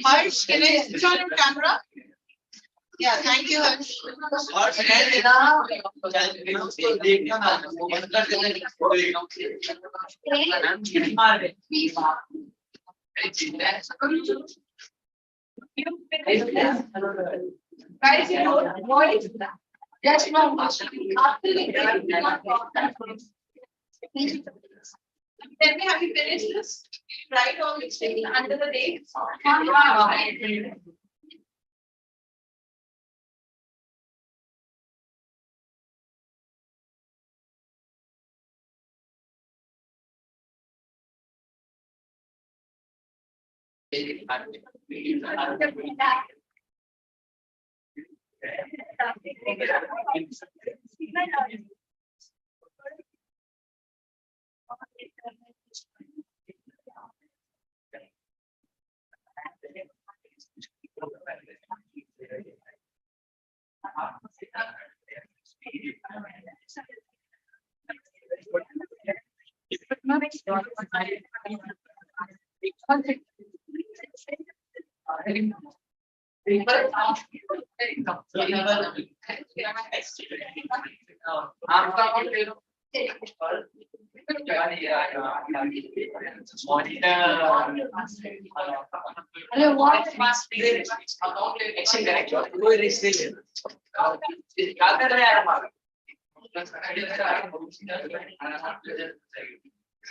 Harsh, can I switch on your camera? Yeah, thank you, Harsh. Guys, your voice. Just now. Tell me, have you finished this? Write all the things under the dates.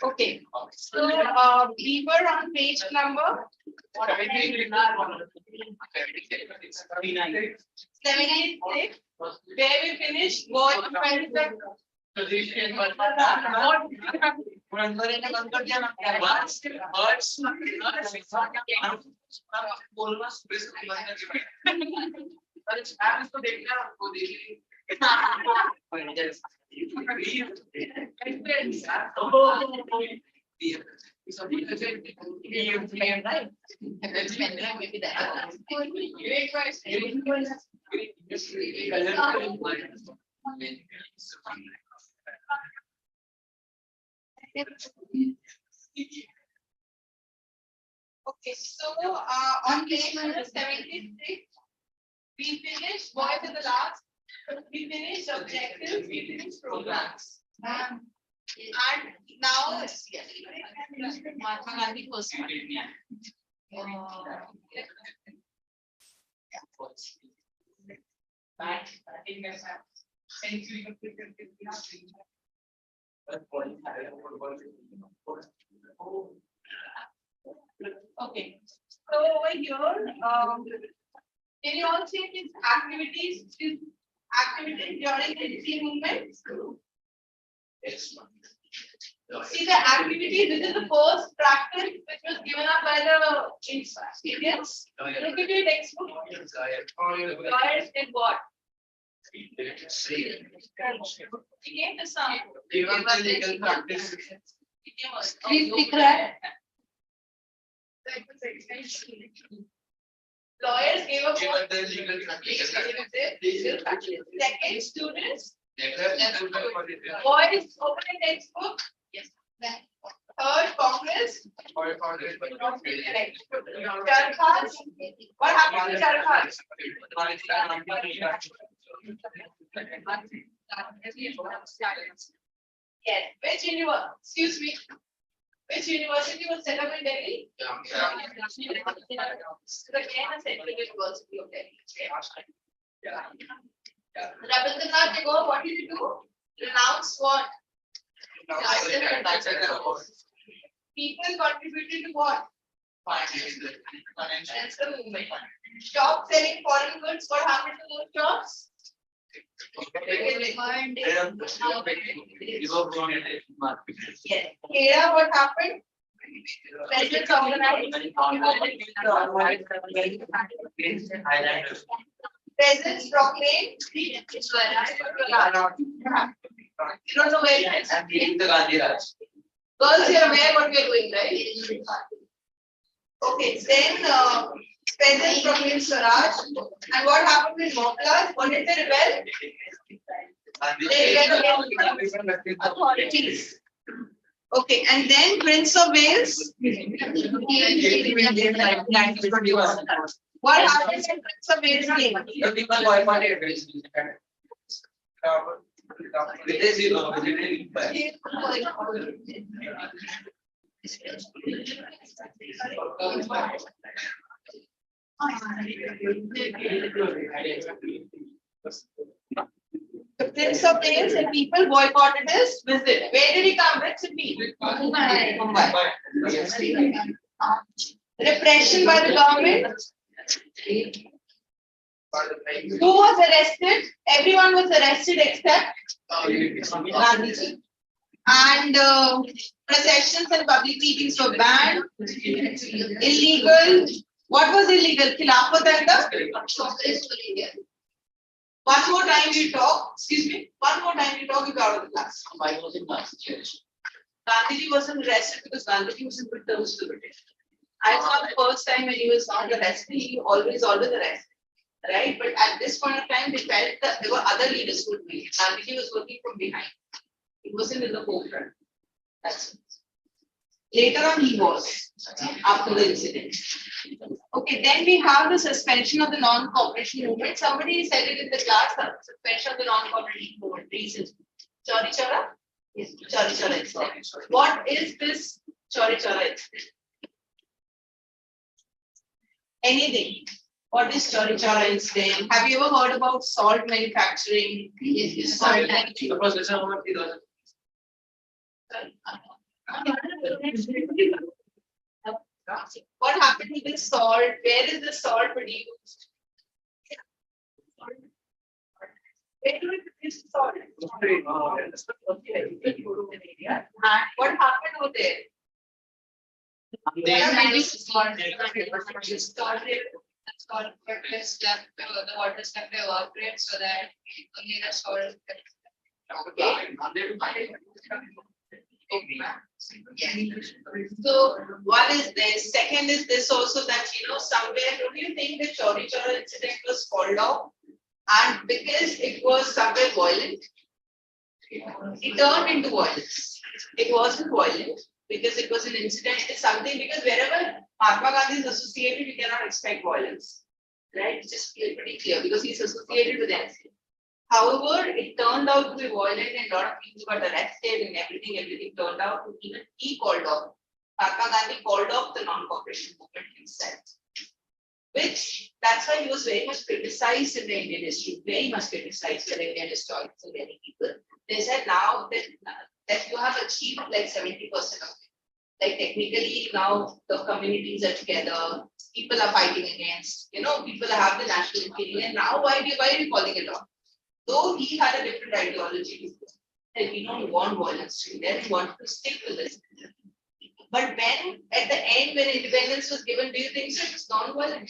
Okay, so we were on page number 76, where we finished what Okay, so on page number 76, we finished what is the last? We finished objectives, we finished programs. And now it's Mahatma Gandhi first one. Okay, so over here, can you all see these activities during the sea movement? See the activity, this is the first practice which was given up by the Indians. Look at your textbook. Lawyers did what? He came to some. Please pick that. Lawyers gave up the legal practice. Second, students. Boys, open a textbook. Yes. Third, Congress. Charkhas. What happened to Charkhas? Yes. Which university? Excuse me. Which university was set up in Delhi? The Central University of Delhi. Rabindranath Tagore, what did he do? Renounce what? People contributed to what? That's the movement. Stop selling foreign goods. What happened to those jobs? Yes. Here, what happened? Presidents organized. Presidents proclaimed. You don't know where it is. Girls, you're aware what we're doing, right? Okay, then Peasants proclaimed Swaraj. And what happened with Moklars? What did they rebel? They rebelled against authorities. Okay, and then Prince of Wales. What happened when Prince of Wales came? The Prince of Wales and people boycotted his visit. Where did he come? Which city? Mumbai. Repression by the government. Who was arrested? Everyone was arrested except Gandhiji. And processions and public meetings were banned. Illegal. What was illegal? Khilafat and the. One more time you talk. Excuse me. One more time you talk. You go out of the class. I was in class. Gandhiji wasn't arrested because Gandhiji was in good terms with the British. I saw the first time when he was not arrested, he always arrested. Right? But at this point of time, they felt that there were other leaders who would be. Gandhiji was working from behind. He wasn't in the forefront. That's it. Later on, he was, after the incident. Okay, then we have the suspension of the non-cooperation movement. Somebody said it in the class, suspension of the non-cooperation movement. Reasons. Chauri Chaura? Yes, Chauri Chaura incident. What is this Chauri Chaura incident? Anything. What is Chauri Chaura incident? Have you ever heard about salt manufacturing? Yes, salt manufacturing. What happened to this salt? Where is the salt produced? Where do we produce salt? And what happened over there? The water step evaporate so that only the salt. So one is this. Second is this also that somewhere, don't you think the Chauri Chaura incident was called off? And because it was somewhere violent, it turned into violence. It wasn't violent because it was an incident. It's something because wherever Mahatma Gandhi is associated, you cannot expect violence. Right? It's just pretty clear because he's associated with NC. However, it turned out to be violent and a lot of people got arrested and everything turned out to even he called off. Mahatma Gandhi called off the non-cooperation movement himself. Which, that's why he was very much criticized in the Indian history, very much criticized by the Indian historians and many people. They said now that you have achieved like 70% of it. Like technically now the communities are together, people are fighting against, people have the national feeling, and now why are you calling it off? Though he had a different ideology, that we don't want violence to be there, we want to stick to this. But when, at the end, when independence was given, do you think so? It was non-violent.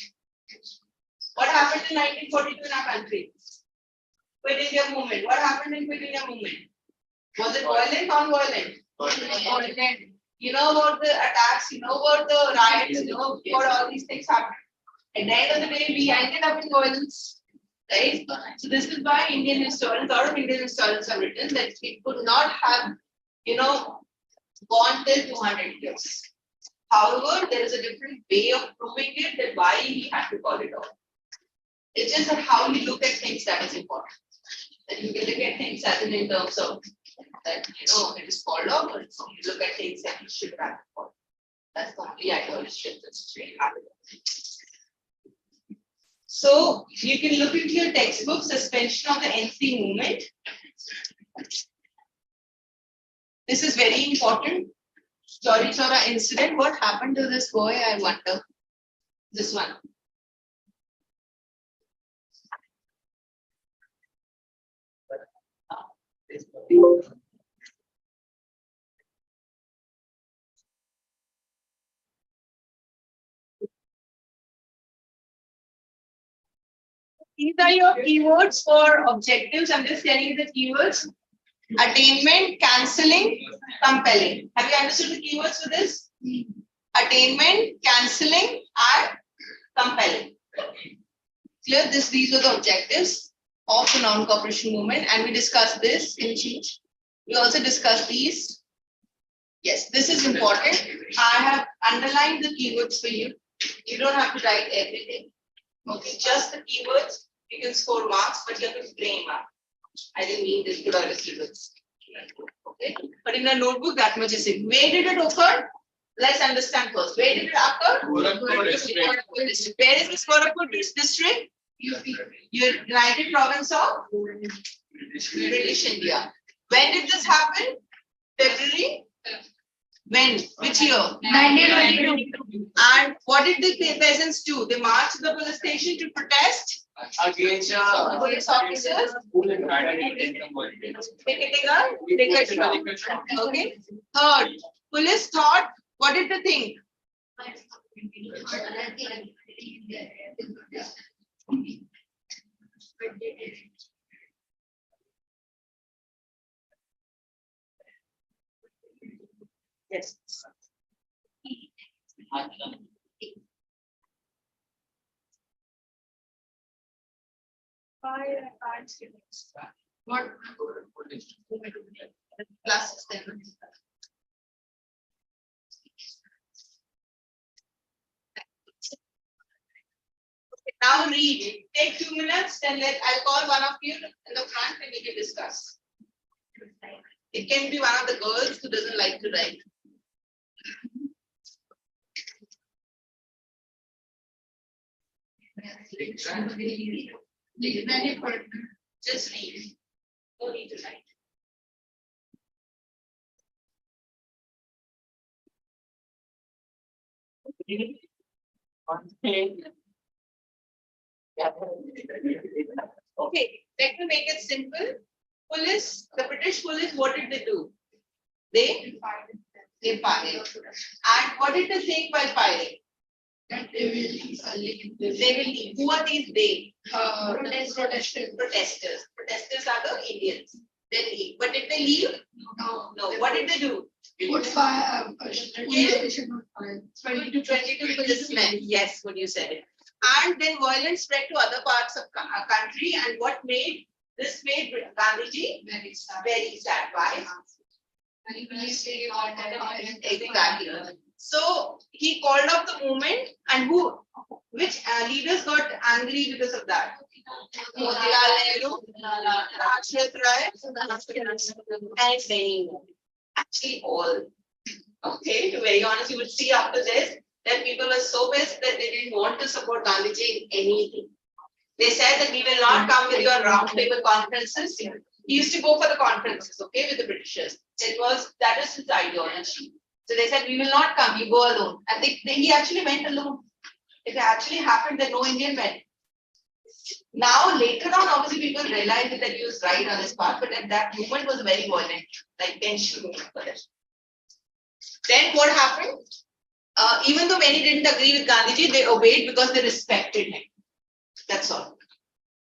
What happened in 1942 in our country? Quit India movement. What happened in Quit India movement? Was it violent, non-violent? Violent. You know about the attacks, you know about the riots, you know about all these things happened. At the end of the day, we ended up in violence. Right? So this is why Indian historians, a lot of Indian historians have written that it could not have, gone till 200 years. However, there is a different way of proving it that why he had to call it off. It's just that how you look at things that is important. That you can look at things as in terms of that it is called off, or you look at things that you should have called. That's the only ideology that's really happening. So you can look into your textbook, suspension of the NC movement. This is very important. Chauri Chaura incident. What happened to this boy? I wonder. This one. These are your keywords for objectives. I'm just telling you the keywords. Attainment, cancelling, compelling. Have you understood the keywords for this? Attainment, cancelling, and compelling. Clear? These were the objectives of the non-cooperation movement, and we discussed this in change. We also discussed these. Yes, this is important. I have underlined the keywords for you. You don't have to write everything. Okay, just the keywords. You can score marks, but you have to frame up. I didn't mean this to the keywords. Okay, but in a notebook, that much is it. Where did it occur? Let's understand first. Where did it occur? Where is this Gorakhpur district? United Province of British India. When did this happen? February? When? Which year? 1922. And what did the peasants do? They marched to the police station to protest against police officers. Okay. Third, police thought, what did they think? Yes. What? Classes then. Now read. Take 2 minutes, then I'll call one of you in the front and we can discuss. It can be one of the girls who doesn't like to write. Just read. No need to write. Okay, let me make it simple. Police, the British police, what did they do? They fired. And what did they think while firing? That they will leave. Who are these they? Protesters. Protesters are the Indians. They leave. But did they leave? No. What did they do? Put fire. 22 policemen. Yes, what you said. And then violence spread to other parts of country. And what made this made Gandhiji very sad. Why? Exactly. So he called up the movement, and which leaders got angry because of that? Motilal Nehru, Rajnath Rai, and many more. Actually, all. Okay, to be very honest, you would see after this that people were so pissed that they didn't want to support Gandhiji in anything. They said that we will not come with your round table conferences. He used to go for the conferences, okay, with the Britishers. That is his ideology. So they said, we will not come, you go alone. And he actually went alone. It actually happened that no Indian went. Now, later on, obviously, people realized that he was right on his path, but at that moment was very violent, like tension for them. Then what happened? Even though many didn't agree with Gandhiji, they obeyed because they respected him. That's all.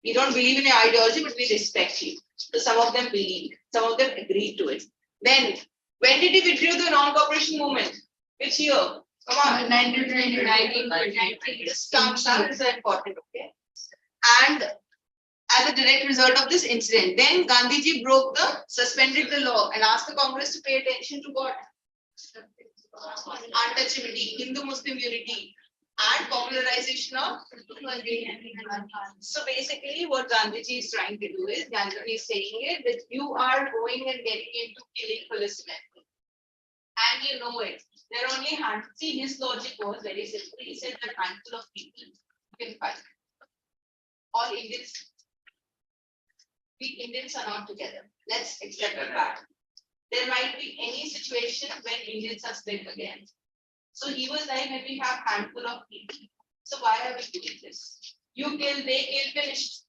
We don't believe in your ideology, but we respect you. So some of them believed, some of them agreed to it. Then, when did he withdraw the non-cooperation movement? Which year? Come on. 1919. This comes out is important, okay? And as a direct result of this incident, then Gandhiji suspended the law and asked the Congress to pay attention to what? Untouchability, Hindu-Muslim unity, and popularization of. So basically, what Gandhiji is trying to do is, Gandhiji is saying it that you are going and getting into killing policemen, and you know it. There are only see, his logic was very simple. He said that handful of people can fight. All Indians, we Indians are not together. Let's accept the fact. There might be any situation when Indians are split again. So he was like, when we have handful of people, so why are we doing this? You kill, they kill, finished.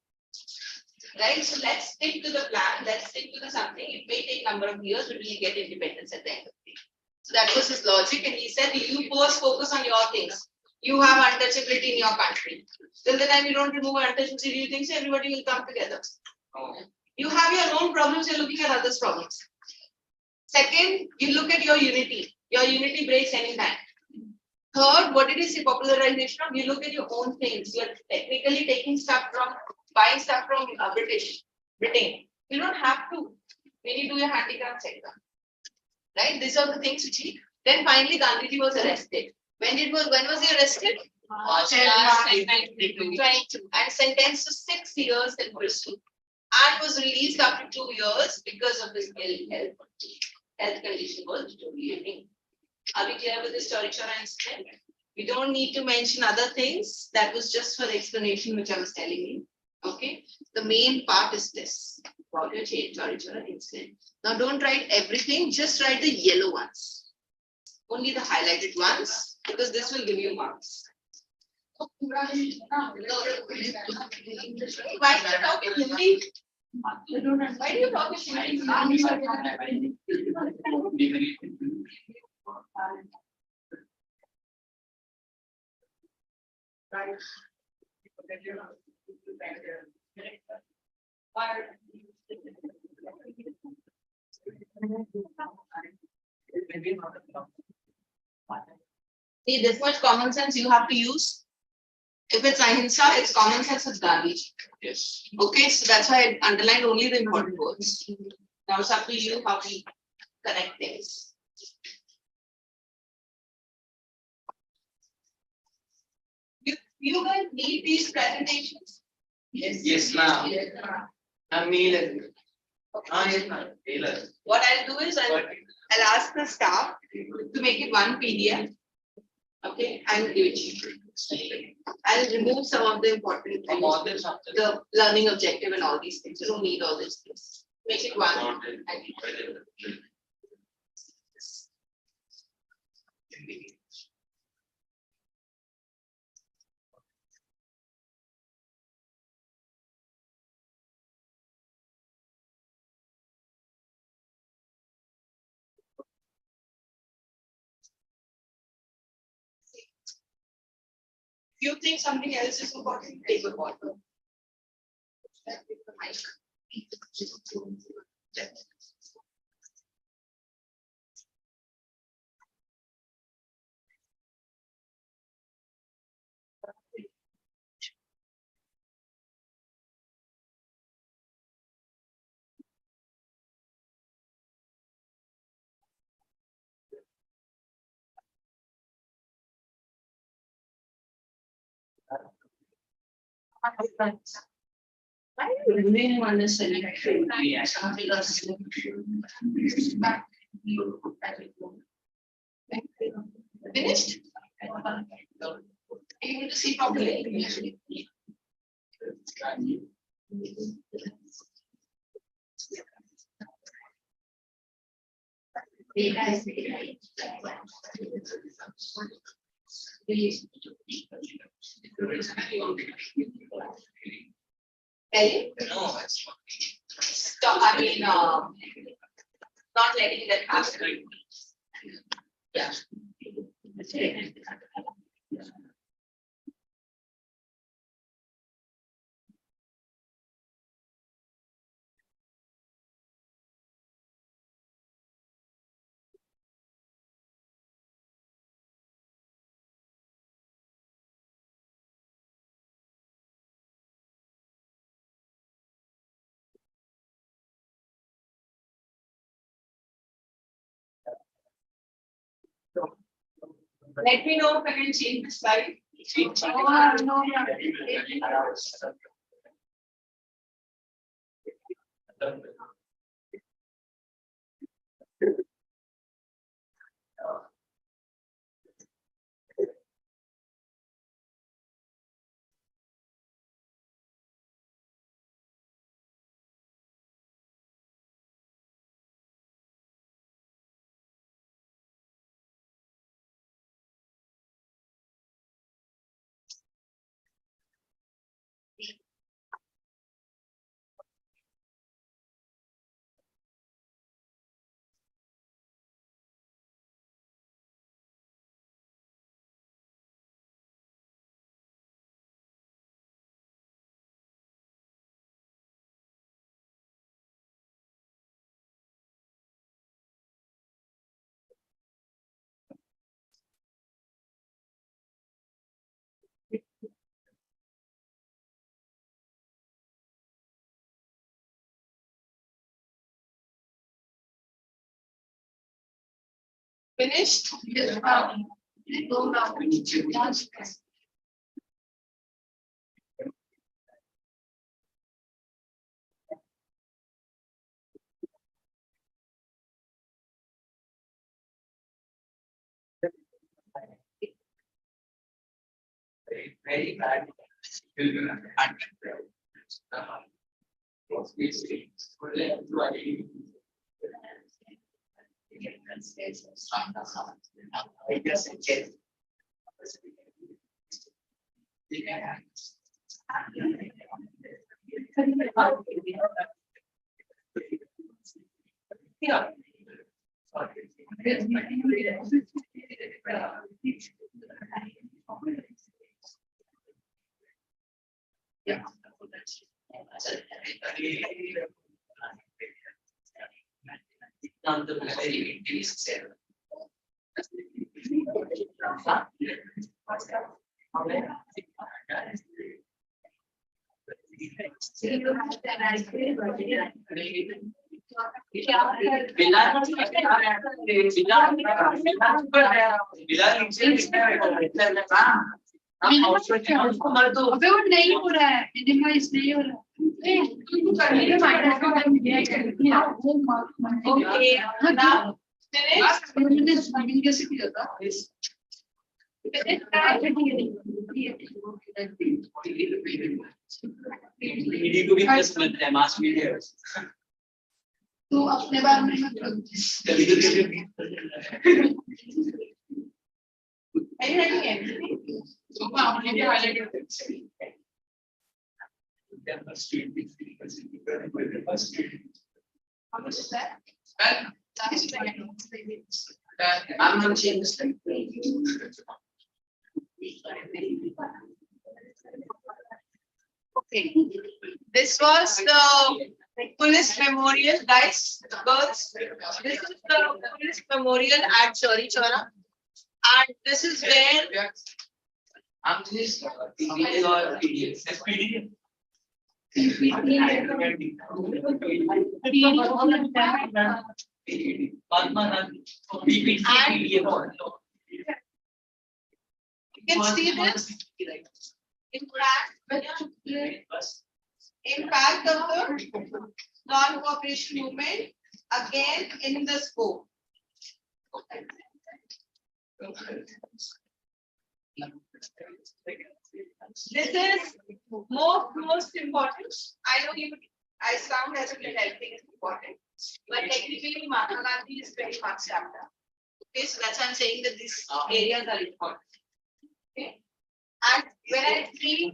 Right? So let's stick to the plan, let's stick to the something. It may take a number of years, but we'll get independence at the end of the day. So that was his logic, and he said, you first focus on your things. You have untouchability in your country. Till the time you don't remove untouchability, you think so everybody will come together. You have your own problems, you're looking at others' problems. Second, you look at your unity. Your unity breaks anytime. Third, what did you say? Popularization of, you look at your own things. You're technically taking stuff from, buying stuff from Britain. You don't have to when you do your handicraft sector. Right? These are the things which he. Then finally Gandhiji was arrested. When was he arrested? March 2022 and sentenced to 6 years in prison and was released after 2 years because of his health condition was deteriorating. Are we clear with this Chorichora incident? We don't need to mention other things. That was just for the explanation which I was telling you. Okay. The main part is this. About your Chorichora incident. Now don't write everything, just write the yellow ones. Only the highlighted ones, because this will give you marks. Why are you talking Hindi? Why do you talk Hindi? See, this much common sense you have to use. If it's ahimsa, it's common sense with Gandhiji. Yes. Okay, so that's why I underlined only the important words. Now it's up to you how we connect things. You guys need these presentations? Yes, ma'am. I'm mail. Yes, ma'am. What I'll do is I'll ask the staff to make it one PDF. Okay, and give it to you. I'll remove some of the important things, the learning objective and all these things. You don't need all these things. Make it one. You think something else is important, take a bottle. I really understand. Finished? You need to see properly. Ellie? No, Stop, I mean, not letting that happen. Yeah. Let me know if I can change the slide. Oh, no, Finished? Yes, go now. Very bad. I guess it is. Yeah. Yeah. Not the very seven. अबे वो नहीं हो रहा है minimise नहीं हो रहा है कैसे किया था तो अपने बारे में Are you writing anything? How much is that? I'm not changing this thing. Okay. This was the police memorial, guys, girls. This is the police memorial at KHR24. And this is where I'm just PDF or PDF. That's PDF. you can see this impact of the non-cooperation movement again in the scope. This is most important. I know I sound as if everything is important, but technically Mahatma Gandhi is very much after. Okay, so that's why I'm saying that these areas are important. Okay, and when I see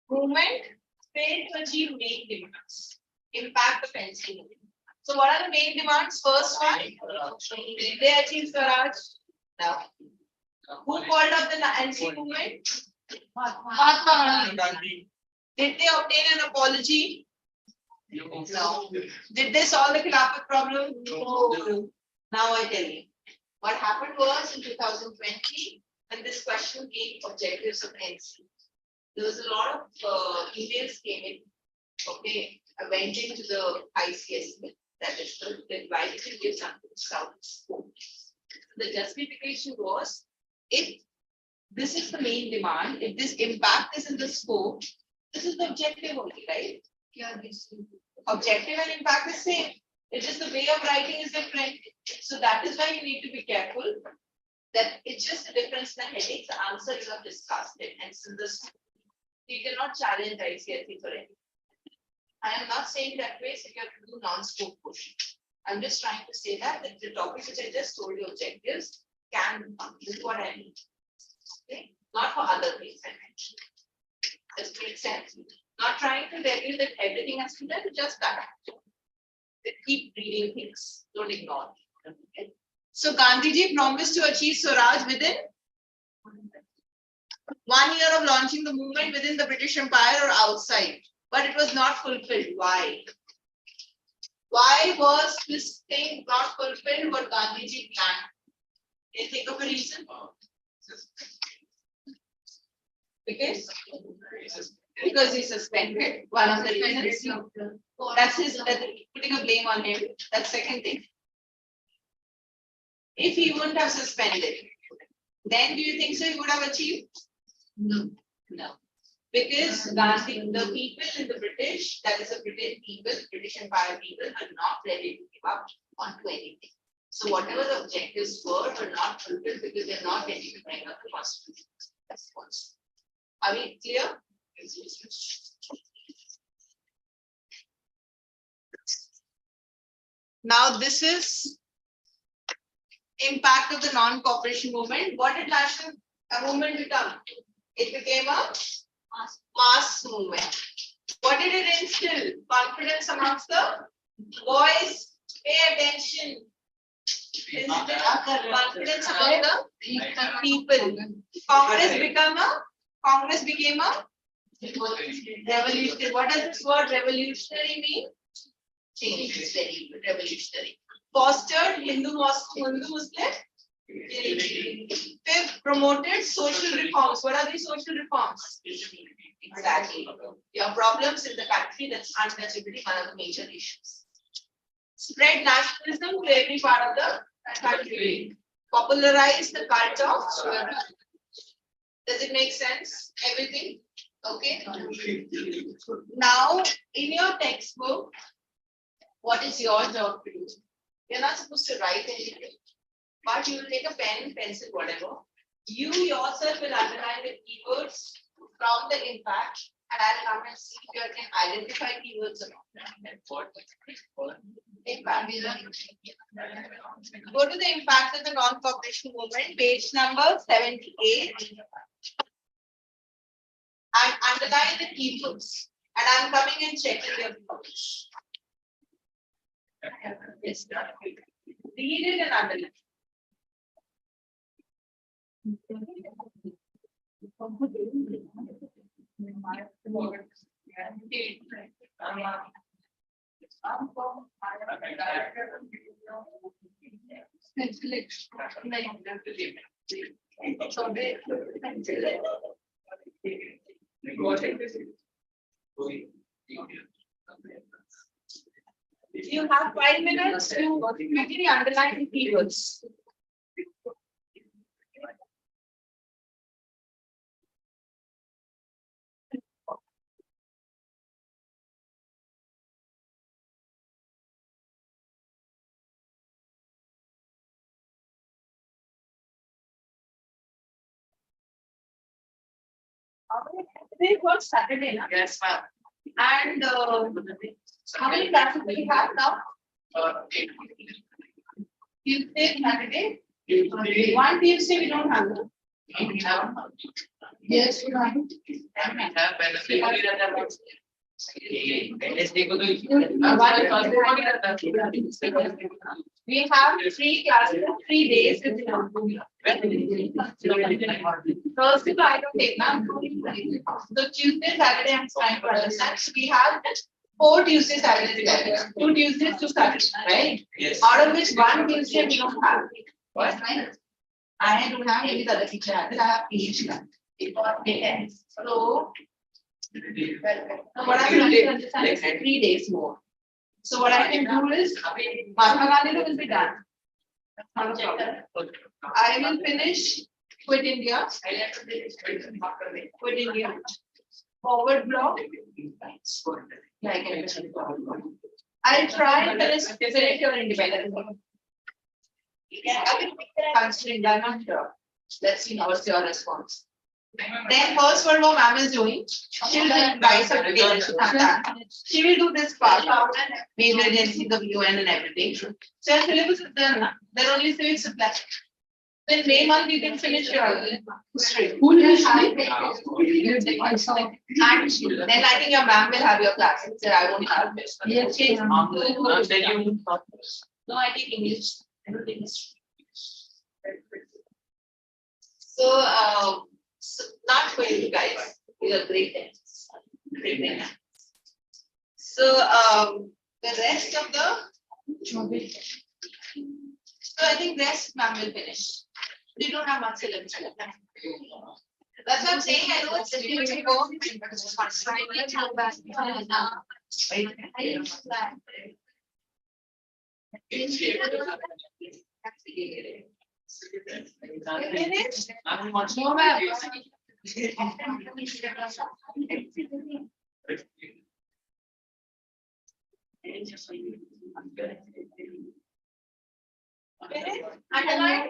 movement, fail to achieve main demands, impact of NC movement. So what are the main demands? First one, did they achieve Swaraj? No. Who called up the NC movement? Mahatma Gandhi. Did they obtain an apology? No. Did they solve the Khilafat problem? No. Now I tell you. What happened was in 2020, when this question came, objectives of NC, there was a lot of emails came in. Okay, I went into the Icse, that is the advice to give something south scope. The justification was, if this is the main demand, if this impact is in the scope, this is the objective only, right? Yeah, objective and impact is same. It's just the way of writing is different. So that is why you need to be careful that it's just a difference in the headings. The answer you have discussed it, and so this you cannot challenge ICSE for anything. I am not saying that way, so you have to do non-scope portion. I'm just trying to say that the topic which I just told you, objectives, can this is what I mean. Okay? Not for other things I mentioned. Does it make sense? Not trying to tell you that everything has to be done, just that. Keep reading things, don't ignore. Okay? So Gandhiji promised to achieve Swaraj within 1 year of launching the movement within the British Empire or outside, but it was not fulfilled. Why? Why was this thing not fulfilled what Gandhiji planned? Can you think of a reason? Because he suspended. One of the reasons. That's his putting a blame on him. That's second thing. If he wouldn't have suspended, then do you think so he would have achieved? No. No. Because Gandhi, the people in the British, that is the British people, British Empire people, are not ready to give up onto anything. So whatever the objectives were not fulfilled because they're not ready to bring up the constitution. That's what. Are we clear? Now this is impact of the non-cooperation movement. What did national movement become? It became a mass movement. What did it instill? Confidence amongst the boys. Pay attention. Instill confidence among the people. Congress became a revolutionary. What does this word revolutionary mean? Change. It's very good. Revolutionary. Fostered Hindu Muslim. Fifth, promoted social reforms. What are these social reforms? Exactly. Your problems in the country, that's untouchability, one of the major issues. Spread nationalism to every part of the country. Popularize the cult of Swaraj. Does it make sense? Everything? Okay. Now, in your textbook, what is your job to do? You're not supposed to write anything, but you will take a pen, pencil, whatever. You yourself will underline the keywords from the impact, and I'll come and see if you can identify keywords or not. Impact. Go to the impact of the non-cooperation movement, page number 78, and underline the keywords. And I'm coming and checking your keywords. Yes, read it and underline. You have 5 minutes to quickly underline the keywords. Today was Saturday, na? Yes, ma'am. And how many classes do we have now? Tuesday, Saturday. One Tuesday we don't have. No? We have. Yes, you are. And we have Wednesday को भी रहता है. Wednesday को तो We have 3 classes, 3 days. Thursday, I don't take now. So Tuesday, Saturday, I'm trying to understand. So we have 4 Tuesdays, Saturdays, 2 Tuesdays, 2 Saturdays, right? Yes. Out of which 1 Tuesday we don't have. What? I don't have any other teacher. I have PhD. So what I'm trying to understand is 3 days more. So what I can do is Mahatma Gandhi will be done. That's not a problem. I will finish Quit India. Quit India. Forward block. I'll try and finish your independence. Considering I'm not sure. Let's see what's your response. Then First World War ma'am is doing. She'll write some application. She will do this part, major agencies of UN and everything. So your syllabus is done. There are only civics to plan. Then May month you can finish your history. Who will And then I think your ma'am will have your classes. So I won't have this. Yes, Okay. you. No, I take English. I don't take history. So, not for you guys. You are great at this. Great at this. So, the rest of the. So I think rest ma'am will finish. They don't have much syllabus. That's what I'm saying. I know it's difficult to go. No, ma'am. Underline.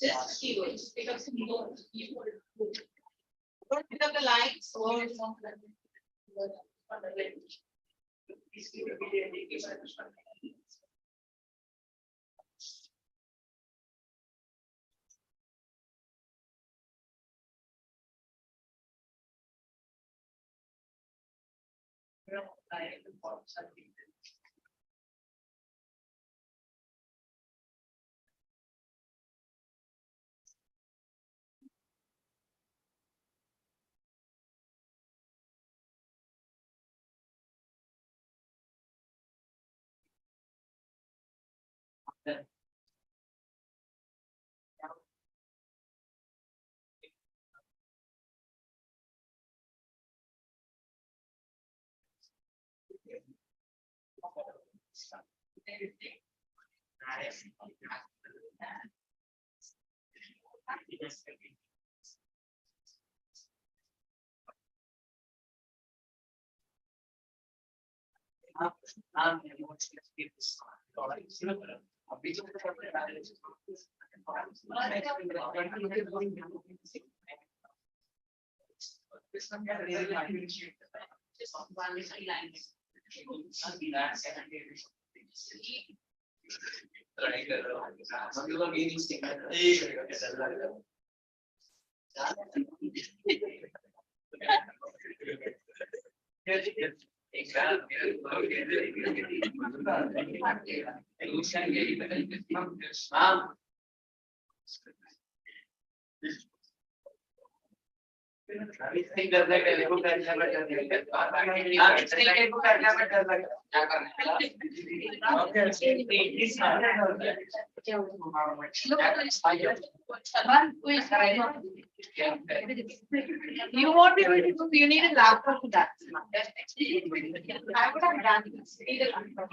Just keywords, because you don't pick up the lines or you won't be able to do, you need a laptop for that. I would have done this. Need a laptop.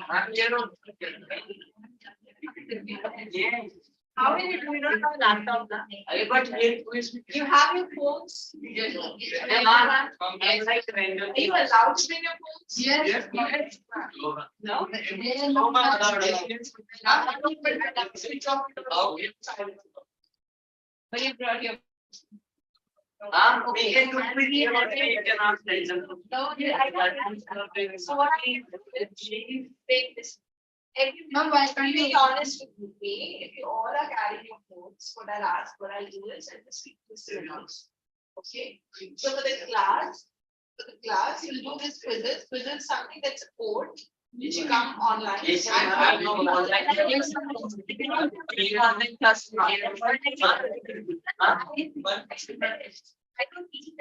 How will you do? You don't have a laptop now. You have your phones. Are you allowed to bring your phones? Yes. No. But you brought your. We can do video or we cannot send them. No, I can't. So what I need to do take this. Ma'am, why can't Be you? honest with me, if you all are carrying your phones, what I'll do is I'll just speak to students. Okay, so for the class, you'll do this quizzes. Quizzes something that's a code which you come online. Yes, I know online. I can teach them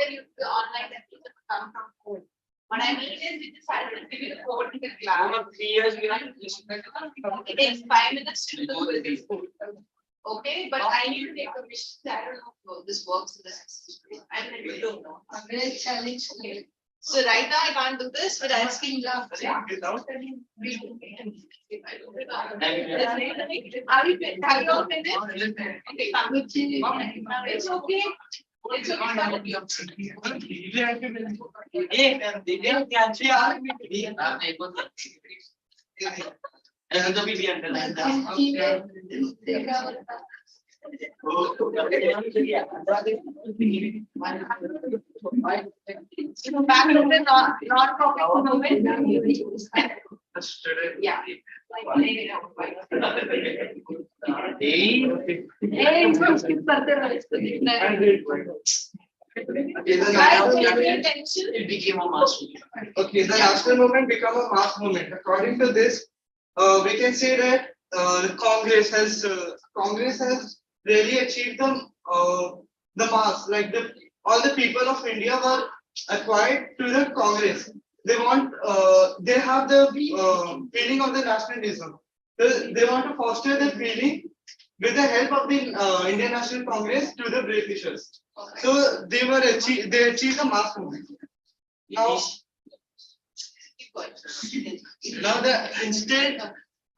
you the online that you can come from home. What I mean is, we decided to give you the code to the class. Over 3 years, we are It takes 5 minutes to do this. Okay, but I need to take permission. I don't know how this works in the system. I really don't know. I'm very challenged. Okay. So right now I can't do this, but I'm asking love. without. Are we, have you all finished? Okay, come. It's okay. It's So back to the non-profit movement. Yeah. It became a mass movement. Okay, the national movement become a mass movement. According to this, we can say that Congress has really achieved the mass. Like all the people of India were acquired to the Congress. They have the feeling of the nationalism. They want to foster the feeling with the help of the Indian National Congress to the Britishers. So they achieved the mass movement. Now the instant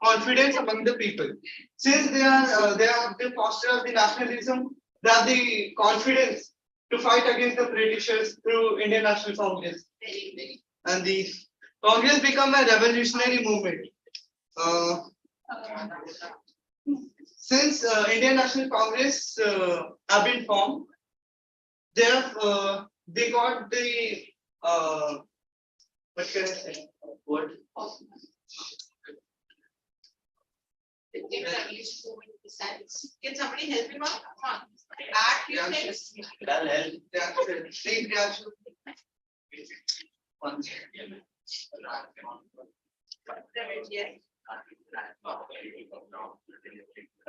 confidence among the people, since they are the foster of the nationalism, they have the confidence to fight against the Britishers through Indian National Congress, and the Congress become a revolutionary movement. Since Indian National Congress have been formed, they got the what can I say? What? Can somebody help him out? Come on. Add few things. Chain reaction. Yes.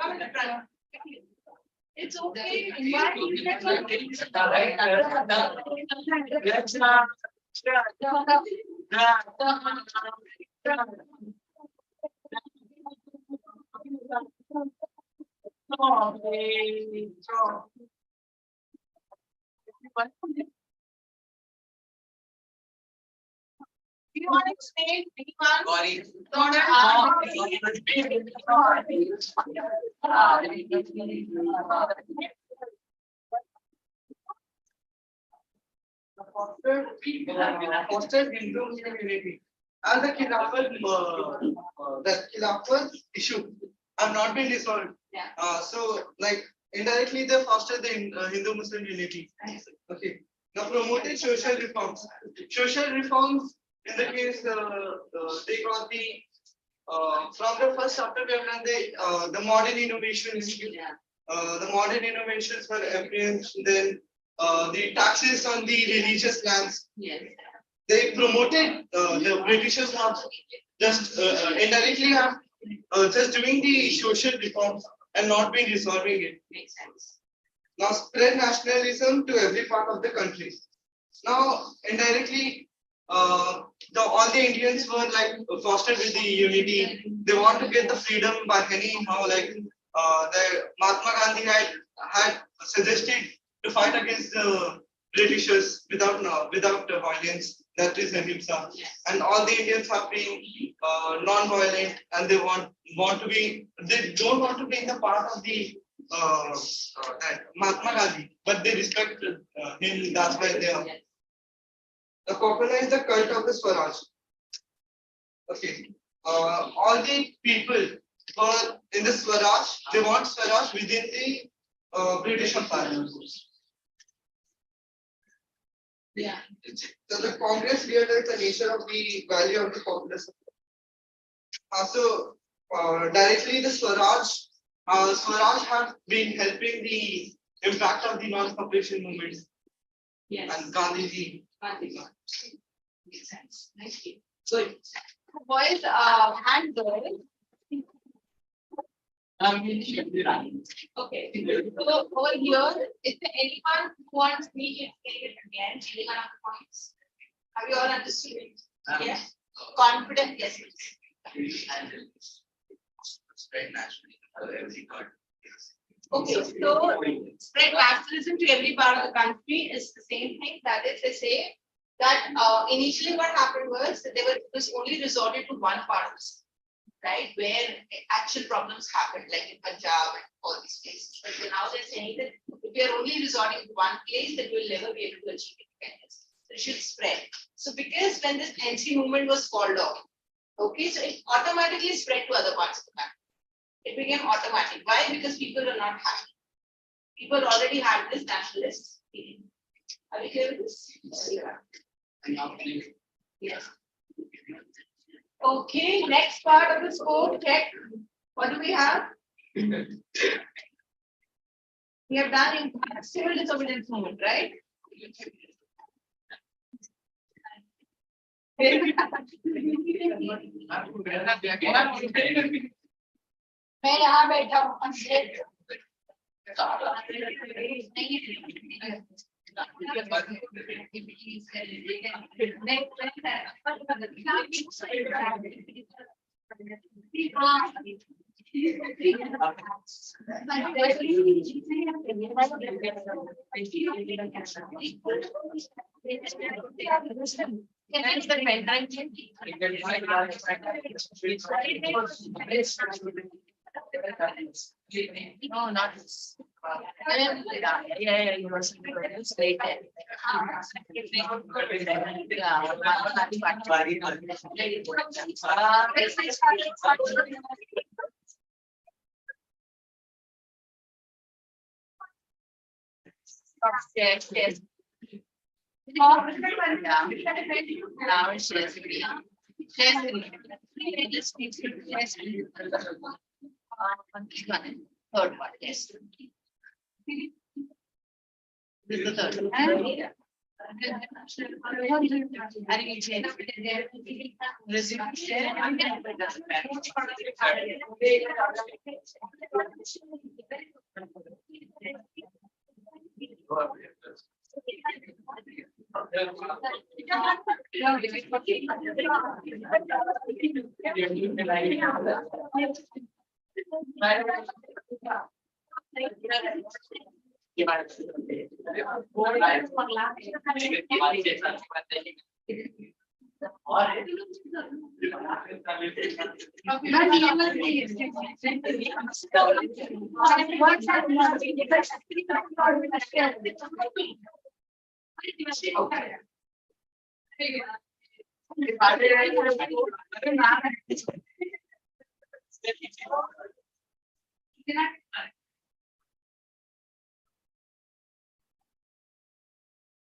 Come in the front. It's okay. Why do you get Do you want to explain Foster Hindu unity. And the Khilafat issue have not been resolved. Yeah. So, like indirectly, they foster the Hindu-Muslim unity. Okay. Now, promoted social reforms. Social reforms, in the case, they got the from the first chapter we have done the modern innovations. The modern innovations were apprehended. Then the taxes on the religious lands. Yes. They promoted the Britishers have just indirectly have just doing the social reforms and not been resolving it. Makes sense. Now spread nationalism to every part of the country. Now indirectly, all the Indians were like fostered with the unity. They want to get the freedom by anyhow. Like the Mahatma Gandhi had suggested to fight against the Britishers without violence. That is ahimsa. Yes. And all the Indians have been non-violent, and they want to be. They don't want to be in the part of the that Mahatma Gandhi, but they respect him. That's why they are. The popularize the cult of the Swaraj. Okay. All the people were in the Swaraj. They want Swaraj within the British Empire. Yeah. So the Congress realized the nature of the value of the popular support. So directly the Swaraj have been helping the impact of the non-cooperation movements. Yes. And Gandhiji. Makes sense. Nice. Good. Boys, hand girl. Okay. So over here, is there anyone who wants me to explain it again? Any one of the points? Have you all understood it? Yes. Confident, yes. It's very naturally. Every God. Okay, so spread nationalism to every part of the country is the same thing. That is, they say that initially what happened was that it was only resorted to one part of the state, right, where actual problems happened, like in Punjab and all these places. But now they're saying that if we are only resorting to one place, then we'll never be able to achieve independence. So it should spread. So because when this NC movement was called off, okay, so it automatically spread to other parts of the country. It became automatic. Why? Because people are not happy. People already had this nationalist feeling. Are we clear with this? Yes. Okay, next part of the scope, check. What do we have? We have done in civil disobedience movement, right? मैं यहाँ बैठा हूँ No, not this. Yeah, you were straight. Yes, yes. Now it's yes. Third one, yes. This is the third one. And you change.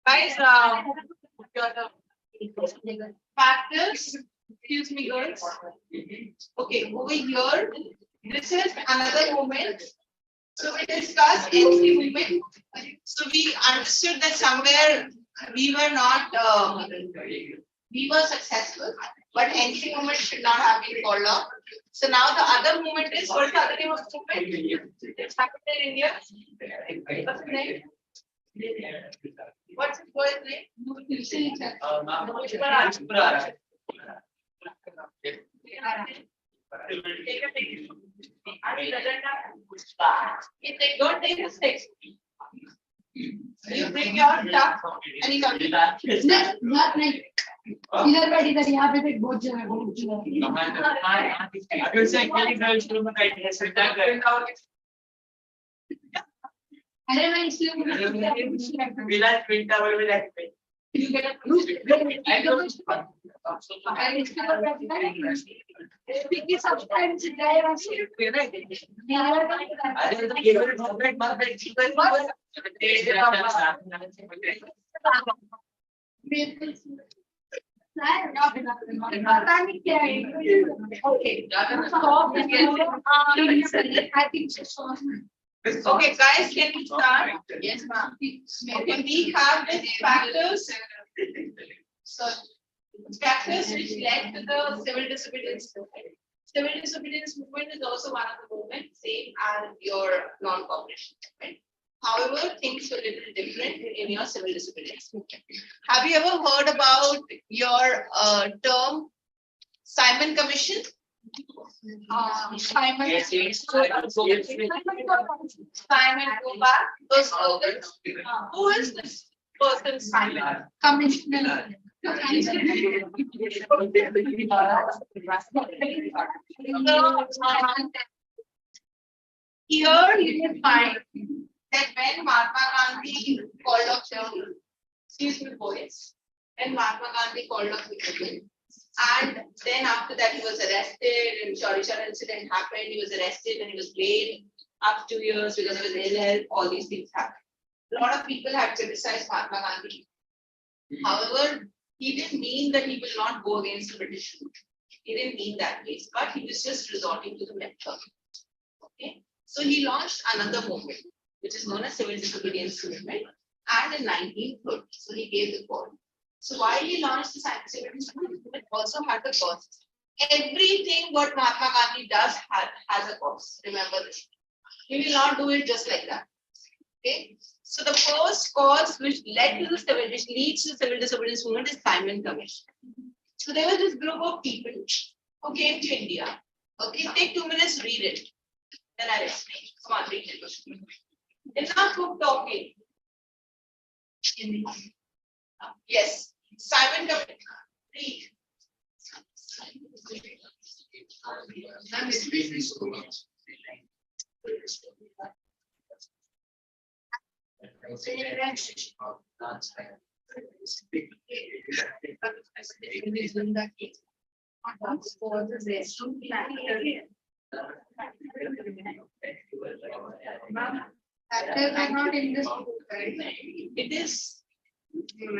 Guys, factors, excuse me, girls. Okay, over here, this is another movement. So we discussed NC movement. So we understood that somewhere we were not, we were successful, but NC movement should not have been called off. So now the other movement is, what is the other name of the movement? It's happened in India. What's the name? What's its boy's name? If they don't take the sticks, you bring your stuff and you come to that. नहीं इधर बैठ इधर यहाँ पे देख बहुत जगह बहुत जगह अरे मैं इसलिए Okay, guys, can we start? Yes, ma'am. Okay, we have these factors. So, factors which led to the civil disobedience movement. Civil disobedience movement is also one of the movements, same as your non-cooperation movement. However, things were a little different in your civil disobedience. Have you ever heard about your term Simon Commission? Simon. Yes, yes. Simon, go back. Those slogans. Who is this person, Simon? Commissioner. Here you can find that when Mahatma Gandhi called off the, excuse me, boys, when Mahatma Gandhi called off the movement, and then after that he was arrested, and Chauri Chara incident happened, he was arrested and he was jailed up to 2 years because of his ill health, all these things happened. A lot of people have criticized Mahatma Gandhi. However, he didn't mean that he will not go against the British rule. He didn't mean that case, but he was just resorting to the method. Okay. So he launched another movement, which is known as civil disobedience movement, and in 1930. So he gave the call. So while he launched the civil disobedience movement, also had a cost. Everything what Mahatma Gandhi does has a cost. Remember this. He will not do it just like that. Okay. So the first cause which led to the civil, which leads to the civil disobedience movement is Simon Commission. So there was this group of people who came to India. Okay, take 2 minutes, read it. Then I'll explain. Come on, read it. Enough of talking. Yes, Simon Commission. Read. Factors are not in this book, right? It is.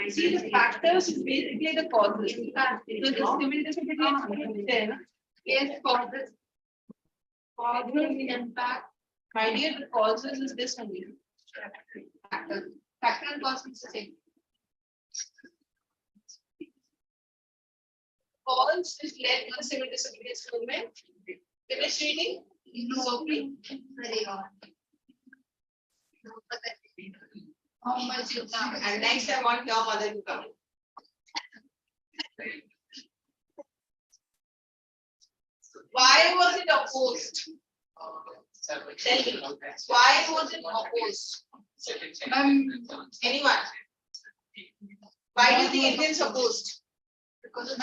See, the factors is basically the causes. So the civil disobedience there. Yes, causes. Causes impact. My dear, the causes is this only. Factor. Factor and cause is the same. Cause is led to the civil disobedience movement. Finish reading. No, very wrong. How much you come? And next I want your mother to come. Why was it opposed? Tell me. Why was it opposed? Anyone? Why do the Indians opposed? Because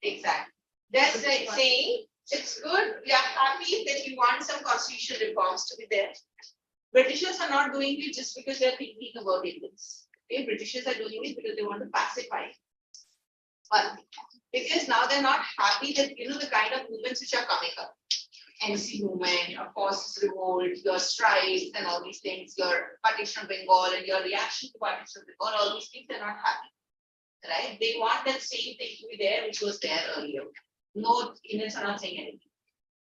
Exactly. That's like saying it's good. We are happy that you want some constitutional reforms to be there. Britishers are not doing it just because they are thinking about Indians. Okay, Britishers are doing it because they want to pacify. One, because now they're not happy that the kind of movements which are coming up. NC movement, of course, revolt, your strikes and all these things, your partition of Bengal and your reaction to partition of Bengal, all these things, they're not happy. Right? They want that same thing to be there, which was there earlier. No, Indians are not saying anything.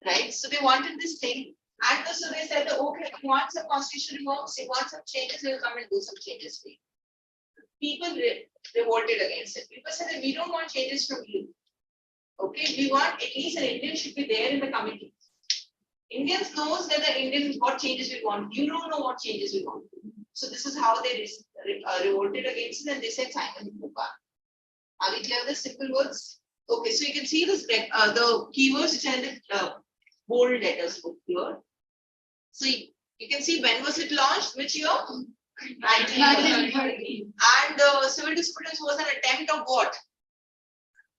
Right? So they wanted this thing. And so they said, okay, we want some constitutional reforms, we want some changes, we'll come and do some changes for you. People revolted against it. People said that we don't want changes from you. Okay, we want at least an Indian should be there in the committee. Indians knows that the Indian what changes we want. You don't know what changes we want. So this is how they revolted against it, and they said Simon Puka. Are we clear with the simple words? Okay, so you can see this the keywords which are in the bold letters here. So you can see when was it launched, which year? 1930. And the civil disobedience was an attempt of what?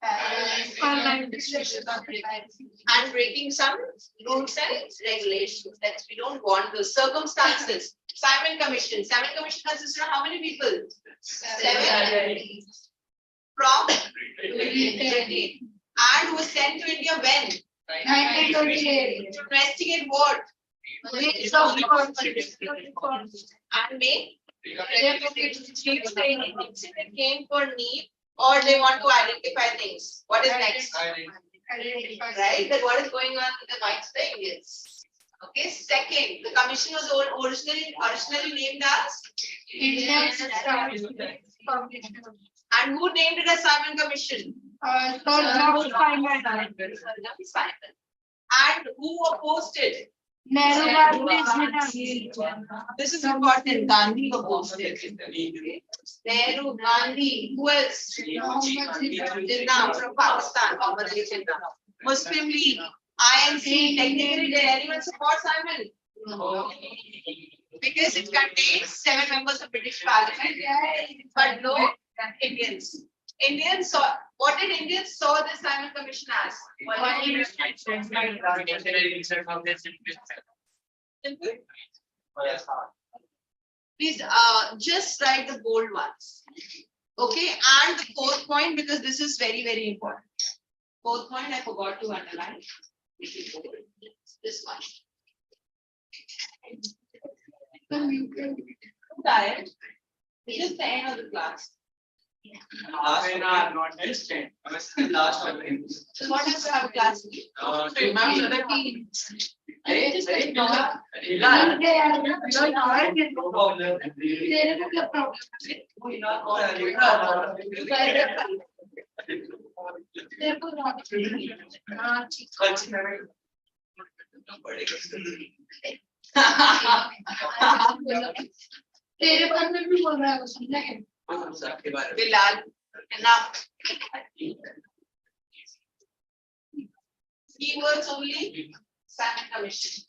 And breaking some rules and regulations. That we don't want the circumstances. Simon Commission. Simon Commission consists of how many people? 7. From 2013. And was sent to India when? 1928. To investigate what? And may they came for need or they want to identify things. What is next? Right? That what is going on in the minds of the Indians. Okay. Second, the commission was originally named as Indian and who named it as Simon Commission? Simon. And who opposed it? This is important. Gandhi proposed it. Nehru, Gandhi, who else? Jinnah from Pakistan. Mohammed Ali Jinnah. Muslim League, INC. Technically, did anyone support Simon? No. Because it contains 7 members of British Parliament, but no Indians. Indians saw, what did Indians saw this Simon Commission as? Please, just write the bold ones. Okay, and the fourth point, because this is very, very important. Fourth point, I forgot to underline. This one. Tired. It is the end of the class. Last one, not this 10. Last one. So what time do you have a class? No problem. तेरे को क्या problem तेरे को हाँ ठीक तेरे बारे में भी बोल रहा है वो समझा क्या Bilal, enough. Keywords only. Simon Commission.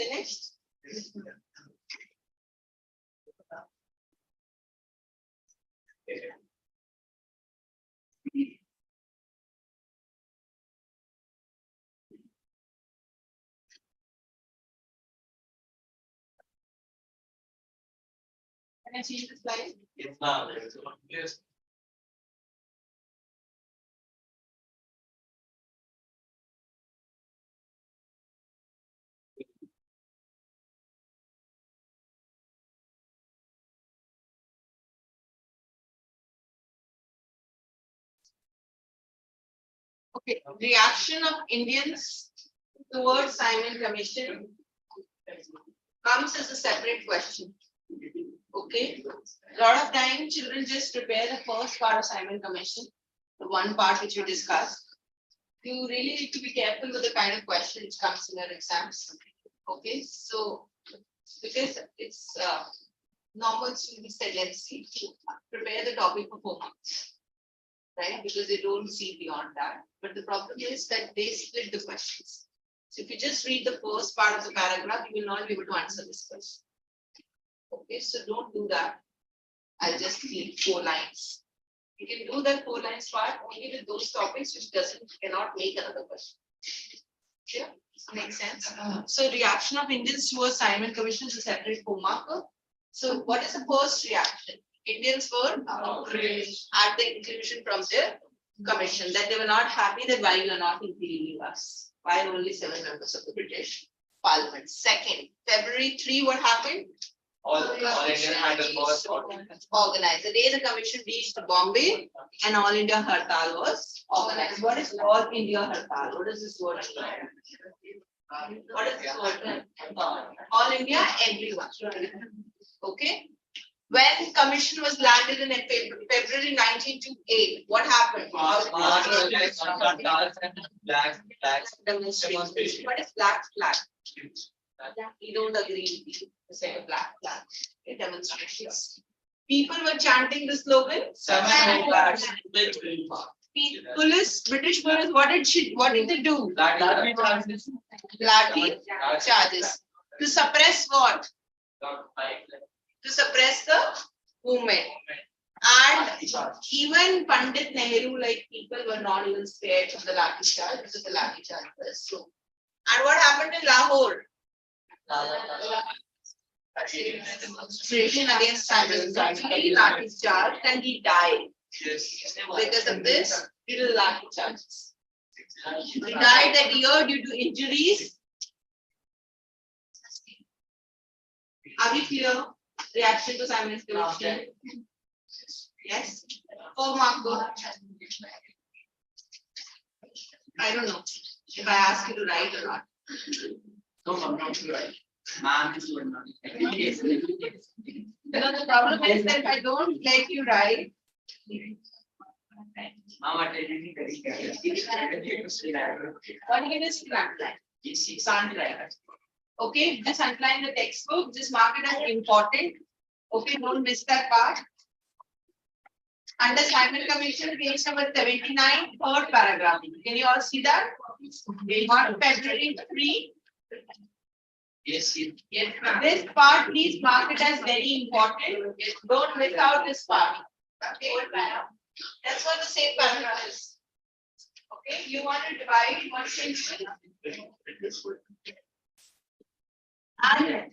Finished? Can I change the slide? It's not there. So yes. Okay, reaction of Indians towards Simon Commission comes as a separate question. Okay, a lot of time children just prepare the first part of Simon Commission, the one part which we discussed. You really need to be careful with the kind of question which comes in your exams. Okay, so because it's normal students tendency to prepare the topic for 4 months, right? Because they don't see beyond that. But the problem is that they split the questions. So if you just read the first part of the paragraph, you will not be able to answer this question. Okay, so don't do that. I'll just leave 4 lines. You can do that 4 lines part only with those topics which cannot make another question. Yeah, makes sense. So reaction of Indians towards Simon Commission is a separate 4 marker. So what is the first reaction? Indians were outraged at the inclusion from the commission, that they were not happy that why you are not including us. Why only 7 members of the British Parliament? Second, February 3, what happened? All Indian had a first Organized. The day the commission reached Bombay and All India Hartal was organized. What is All India Hartal? What does this word mean? What is this word mean? All India, everyone. Okay. When commission was landed in February 1928, what happened? Demonstration. What is black flag? We don't agree with you. Say a black flag. Okay, demonstrations. People were chanting the slogan. Police, British police, what did they do? Lathi charges. To suppress what? To suppress the movement. And even Pandit Nehru, like people were not even spared from the Lathi charge because the Lathi charge was so. And what happened in Lahore? Demonstration against Simon Lathi charge, and he died. Because of this, little Lathi charges. He died that year due to injuries. Are we clear? Reaction to Simon's Commission? Yes. 4 mark. I don't know if I ask you to write or not. No, not to write. Ma'am is doing The problem is that if I don't let you write, Mama, really what you is underline. Okay, just underline the textbook, just mark it as important. Okay, don't miss that part. Under Simon Commission, page number 79, 3rd paragraph. Can you all see that? On February 3. Yes. This part, please mark it as very important. Don't miss out this part. Okay. That's what the same paragraph is. Okay, you want to divide one into and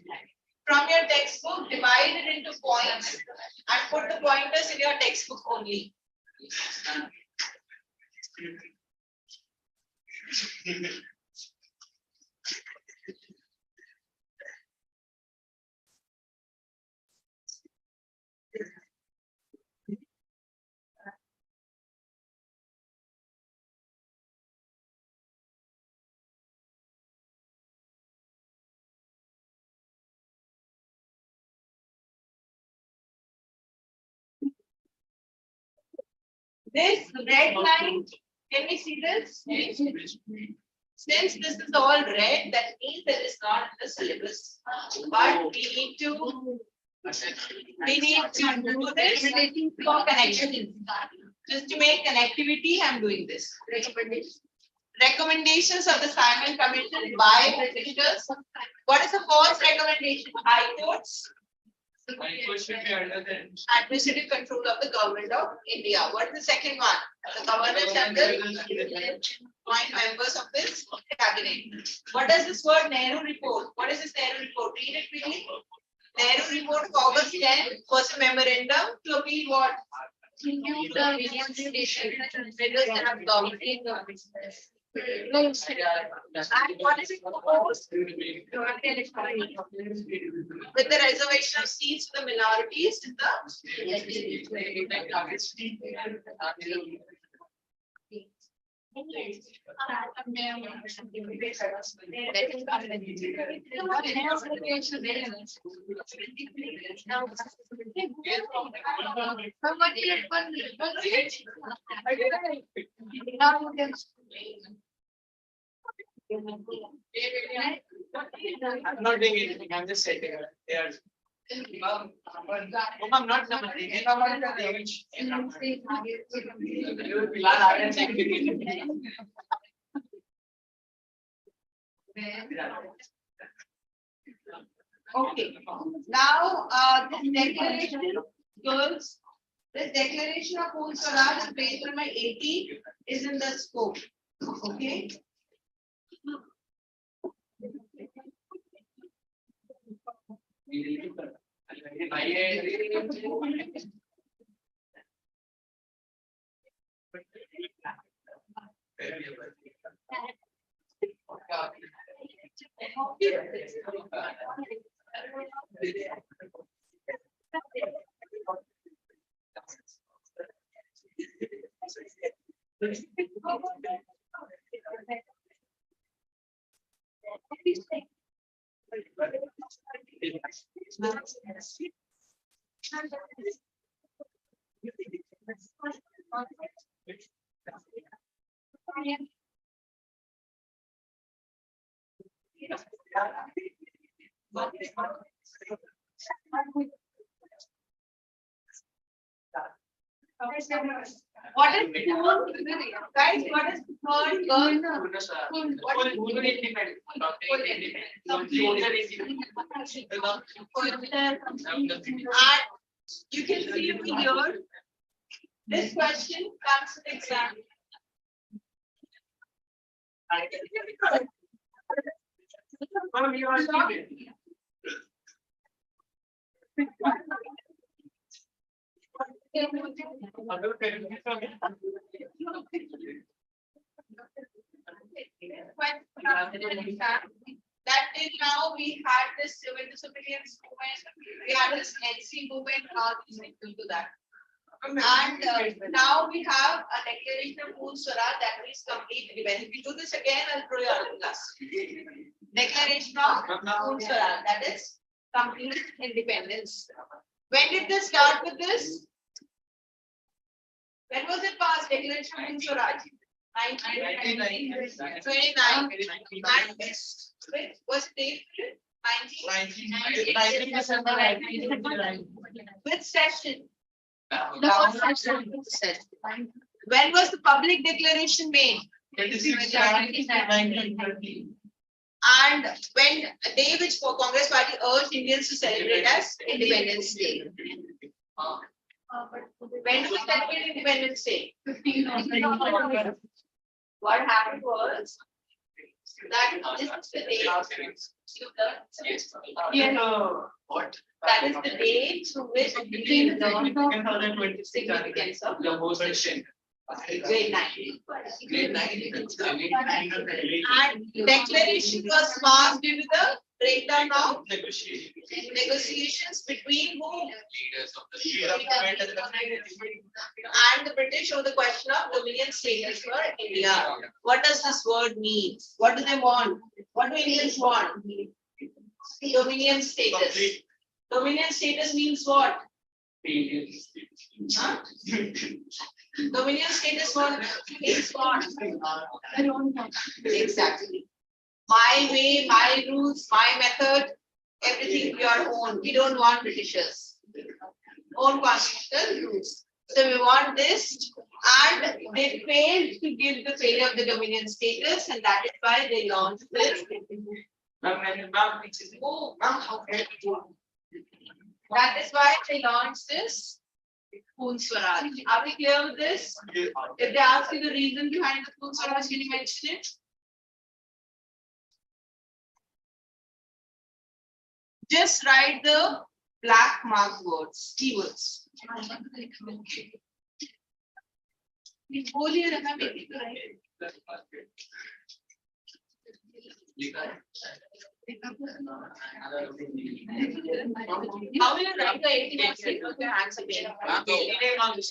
from your textbook, divide it into points and put the pointers in your textbook only. This red line, can we see this? Since this is all red, that means that it's not in the syllabus. But we need to do this for connection. Just to make connectivity, I'm doing this. Recommendations of the Simon Commission by Britishers. What is the first recommendation? High courts. My question be under the Administrative control of the government of India. What is the second one? The governor general appoint members of this cabinet. What does this word Nehru report? What is this Nehru report? Read it quickly. Nehru report of August 10 was a memorandum to appeal what? Include the representation Triggers that have government. and what is it proposed? With the reservation of seats for the minorities in the I'm not doing anything, I'm just setting it. They are. I'm not numbering. Okay, now, this declaration, girls, this declaration of full Swaraj is page number 80 is in the scope, okay? What is the guys? What is the third girl? And you can see over here. This question comes to the exam. That till now we had this civil disobedience movement, we had this NC movement, all these things into that. And now we have a declaration of full Swaraj that is complete independence. If we do this again, I'll throw you out of class. Declaration of full Swaraj, that is complete independence. When did they start with this? When was it passed? Declaration of full Swaraj? 1929. And this, was it date? 19 December 1929. Which session? The first session. When was the public declaration made? 26 1930. And when a day which for Congress Party urged Indians to celebrate as Independence Day. When do we celebrate Independence Day? 15. What happened was that this is the day. What? That is the day through which we learned the 2026 significance of the whole section. grade 9. Grade 9. And declaration was passed due to the breakdown of Negotiation. negotiations between whom? Leaders of the And the British over the question of dominion status for India. What does this word mean? What do they want? What do Indians want? Dominion status. Dominion status means what? Huh? Dominion status what? Means what? I don't know. Exactly. My way, my rules, my method, everything your own. We don't want Britishers. Own constitutional rules. So we want this, and they failed to give the failure of the dominion status, and that is why they launched this. That is why they launched this Poon Swaraj. Are we clear with this? If they ask you the reason behind the Poon Swaraj, can you mention it? Just write the black mark words, keywords. बोलिए रहना बेटी को How will you write the 80 marks with your hands again? Finish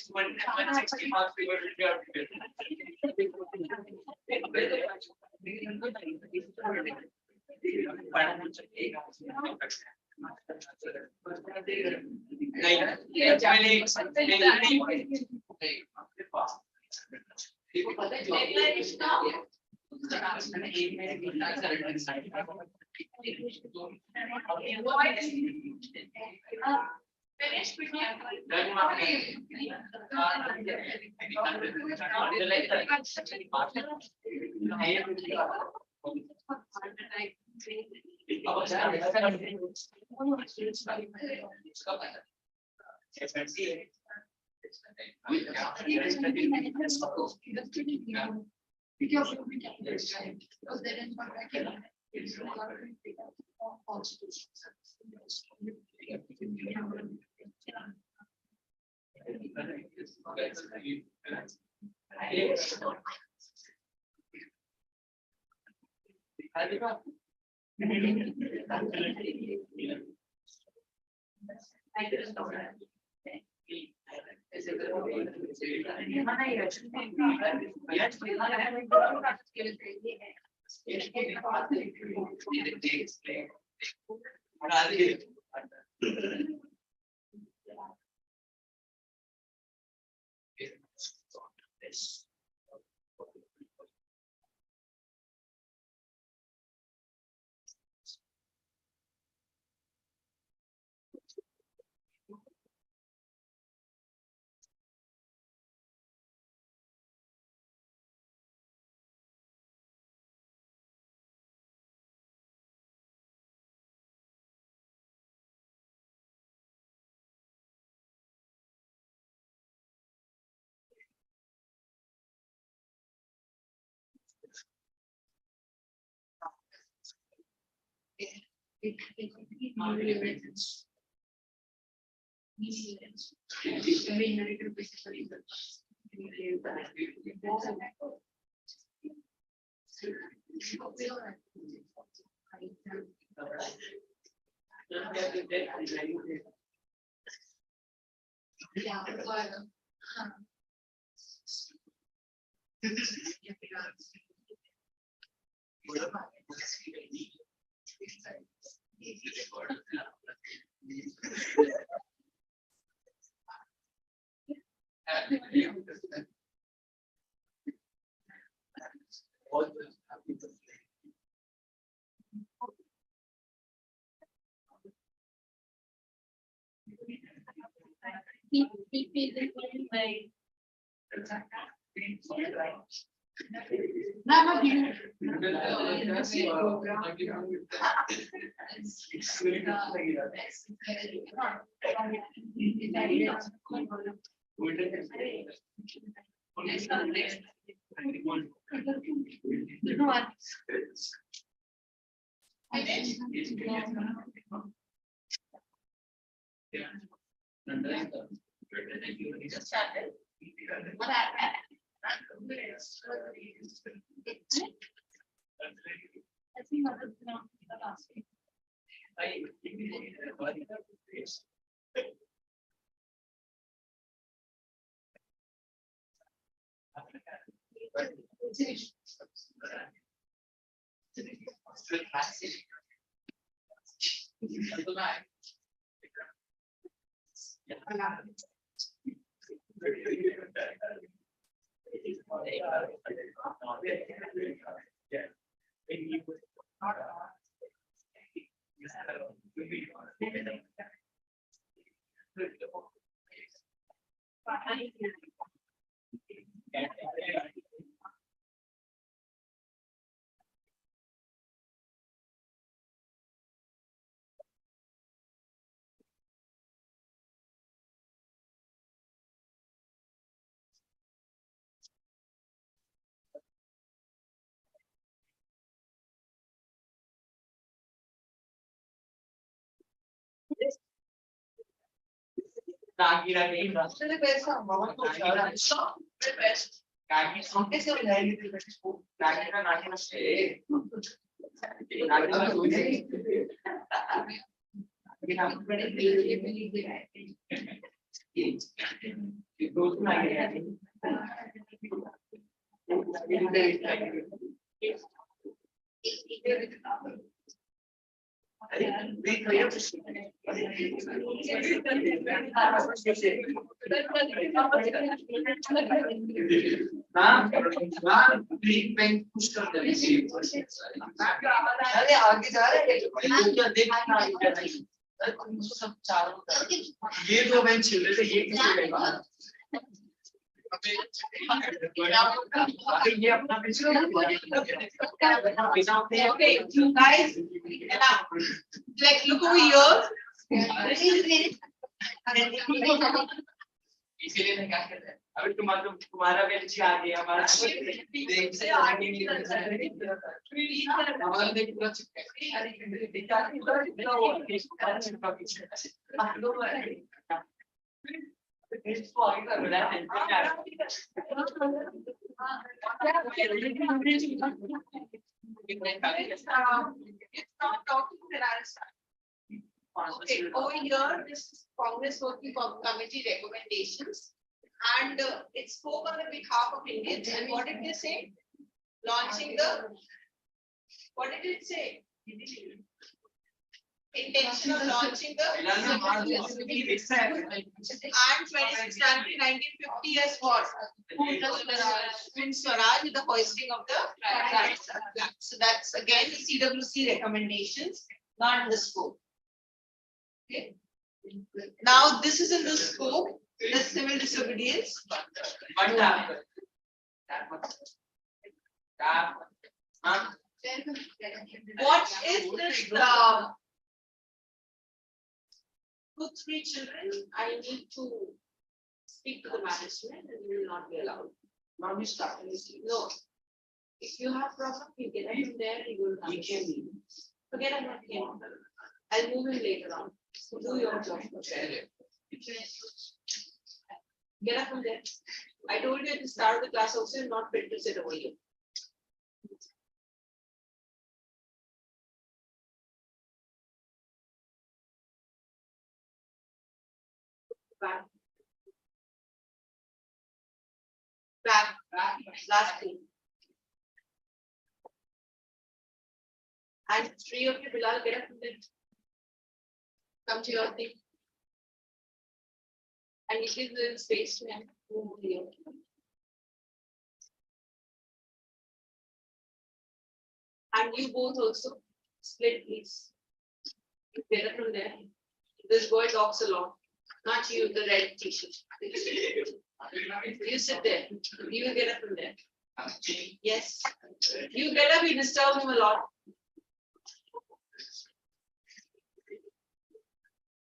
अरे आगे जा रहे हैं सब चारों तरफ ये दो बेंच छिल रहे थे ये किसके बेंच ये अपना Okay, you guys, now, like look over here. इसीलिए मैं क्या कहता है अभी तुम्हारा बेंच आ गया हमारा देख से आगे नहीं कर सकते हमारा देख पूरा चिपका इसको आगे कर रहा है It's not talking that I'll start. Okay, over here, this is Congress Working Committee recommendations. And it spoke on the behalf of Indians. And what did they say? Launching the, what did it say? Intention of launching the and 26 January 1950 as what? Swaraj with the hoisting of the flag. So that's again the CWC recommendations, not in the scope. Okay. Now this is in the scope, the civil disobedience. What is this? 2-3 children, I need to speak to the management and you will not be allowed. Not be stuck in this. No. If you have problem, you get him there, he will come. Forget about him. I'll move him later on. So do your job. Get up from there. I told you at the start of the class also, you're not fit to sit over here. Back. Last thing. And 3 of you, Bilal, get up from there. Come to your thing. And it is in space to move here. And you both also split, please. Get up from there. This boy talks a lot. Not you, the red t-shirt. You sit there. You will get up from there. Yes. You get up, you disturb him a lot.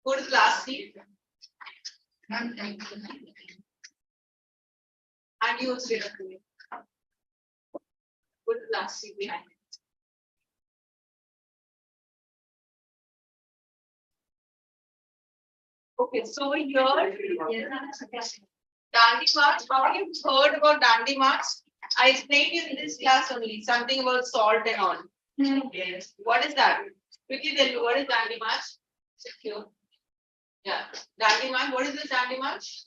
Go to class seat. And you also get up from there. Go to class seat behind. Okay, so here, Dandi March, how many of you heard about Dandi March? I explained you in this class only, something about salt and all. Yes. What is that? Quickly tell me, what is Dandi March? Secure. Yeah, Dandi March, what is this Dandi March?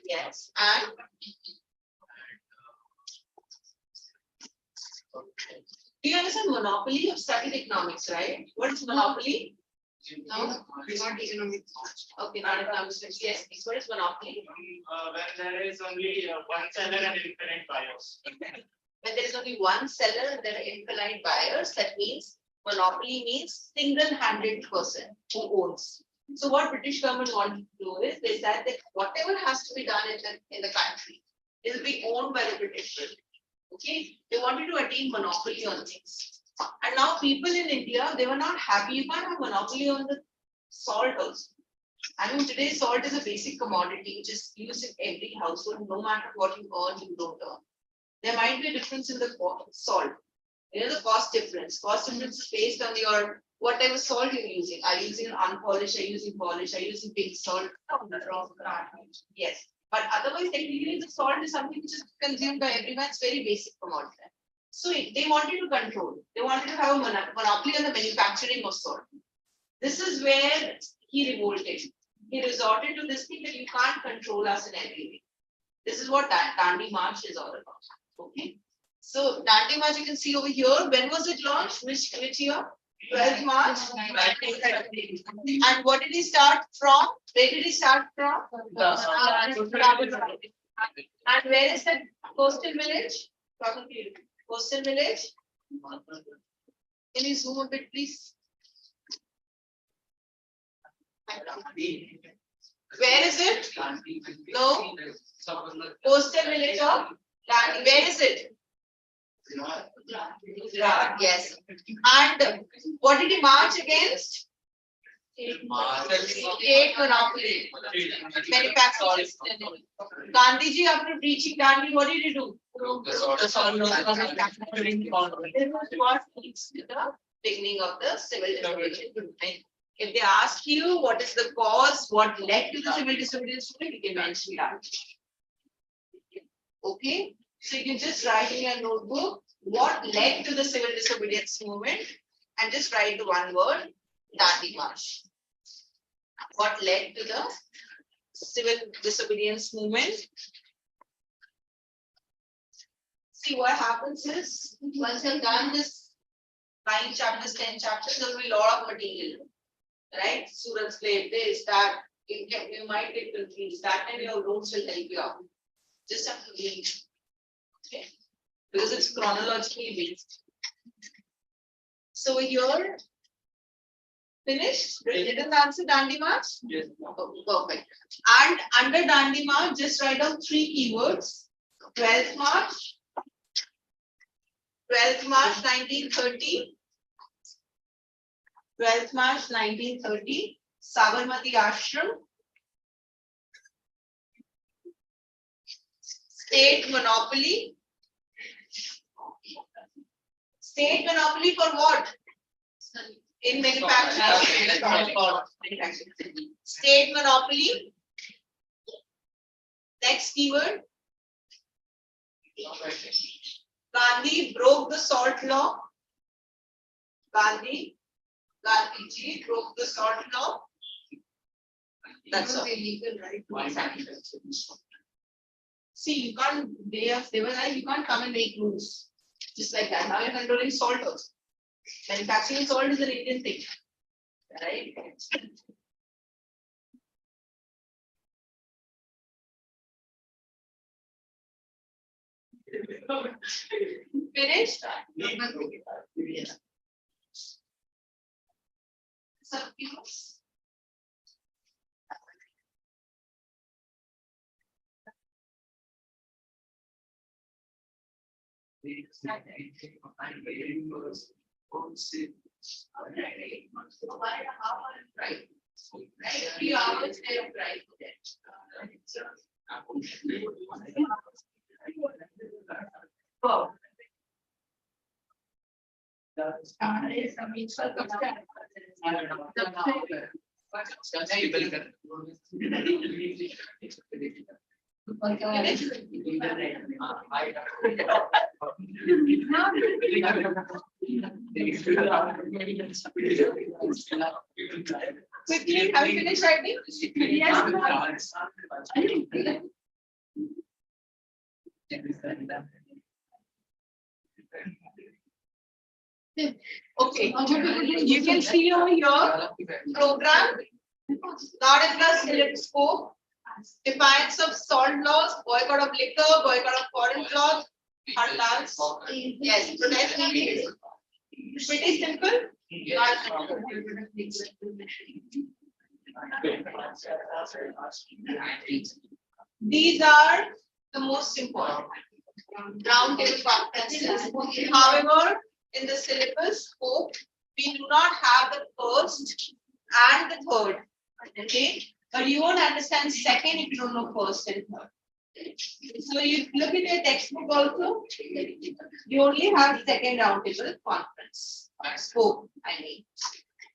Yes, and? Do you understand monopoly? You've studied economics, right? What is monopoly? No, not economics. Okay, not economics. Yes, what is monopoly? When there is only one seller and infinite buyers. When there is only one seller and there are infinite buyers, that means monopoly means single-handed person who owns. So what British government wanted to do is they said that whatever has to be done in the country, it will be owned by the British. Okay, they wanted to attain monopoly on things. And now people in India, they were not happy. You can't have monopoly on the salt also. I mean, today salt is a basic commodity which is used in every household, no matter what you earn, you don't earn. There might be a difference in the salt. You know, the cost difference. Cost difference is based on your what type of salt you're using. Are you using an unpolished? Are you using polished? Are you using pink salt? Yes. But otherwise, technically, the salt is something which is consumed by everyone. It's very basic commodity. So they wanted to control. They wanted to have a monopoly on the manufacturing of salt. This is where he revolted. He resorted to this thing that you can't control us in every way. This is what Dandi March is all about. Okay. So Dandi March you can see over here. When was it launched? Which year? 12th March. And what did he start from? Where did he start from? And where is that coastal village? Coastal village. Can you zoom a bit, please? Where is it? No. Coastal village of Gandhi. Where is it? Yes. And what did he march against? State monopoly. Manufacturing. Gandhiji, after reaching Gandhi, what did he do? This was what leads to the beginning of the civil disobedience. If they ask you what is the cause, what led to the civil disobedience movement, you can mention that. Okay, so you can just write in your notebook what led to the civil disobedience movement and just write the one word, Dandi March. What led to the civil disobedience movement? See, what happens is, once you've done this 9 chapters, 10 chapters, there will be a lot of material. Right? Students play this, that, you might get confused. That time your notes will help you out. Just have to read. Okay? Because it's chronologically based. So here, finished? Didn't answer Dandi March? Yes. Oh, perfect. And under Dandi March, just write down 3 keywords. 12th March. 12th March 1930. 12th March 1930, Sabarmati Ashram. State monopoly. State monopoly for what? In manufacturing. State monopoly. Next keyword. Gandhi broke the salt law. Gandhiji broke the salt law. That's all. Illegal, right? See, you can't, they were like, you can't come and make rules. Just like that. Now you're controlling salt also. Manufacturing salt is an Indian thing. Right? Finished? Some views. Right. 3 hours they have tried to get. Oh. Quickly, have you finished writing? Yes. Okay, you can see over here program, not in the select scope, defiance of salt laws, boycott of liquor, boycott of foreign cloth, hartals. Yes, protest meetings. Pretty simple. These are the most important round table conferences. However, in the syllabus scope, we do not have the first and the third. Okay, but you won't understand second if you don't know first and third. So you look at your textbook also, you only have second roundtable conference scope, I mean.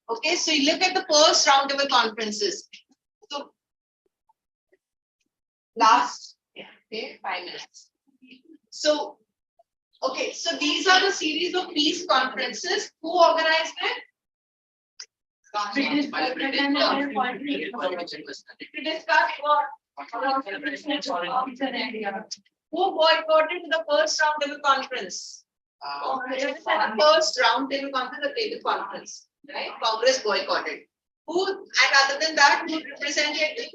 Okay, so you look at the first roundtable conferences. So last, yeah, okay, 5 minutes. So, okay, so these are the series of peace conferences. Who organized it? British government and To discuss what? Who boycotted the first roundtable conference? First roundtable conference, the table conference, right? Congress boycotted. Who, and other than that, who represented?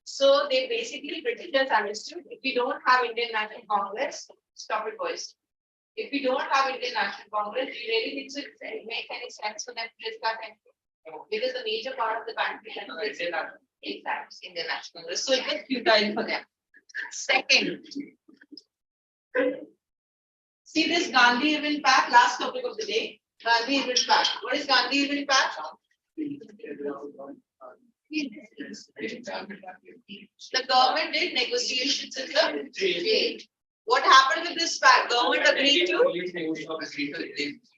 So they basically, Britishers understood, if we don't have Indian National Congress, stop it, boys. If we don't have Indian National Congress, we really think it make any sense for them to discuss it. Because the major part of the country is Indian National Congress. So it was futile for them. Second, see this Gandhi event pack, last topic of the day. Gandhi event pack. What is Gandhi event pack? The government did negotiations in the jail. What happened with this pack? Government agreed to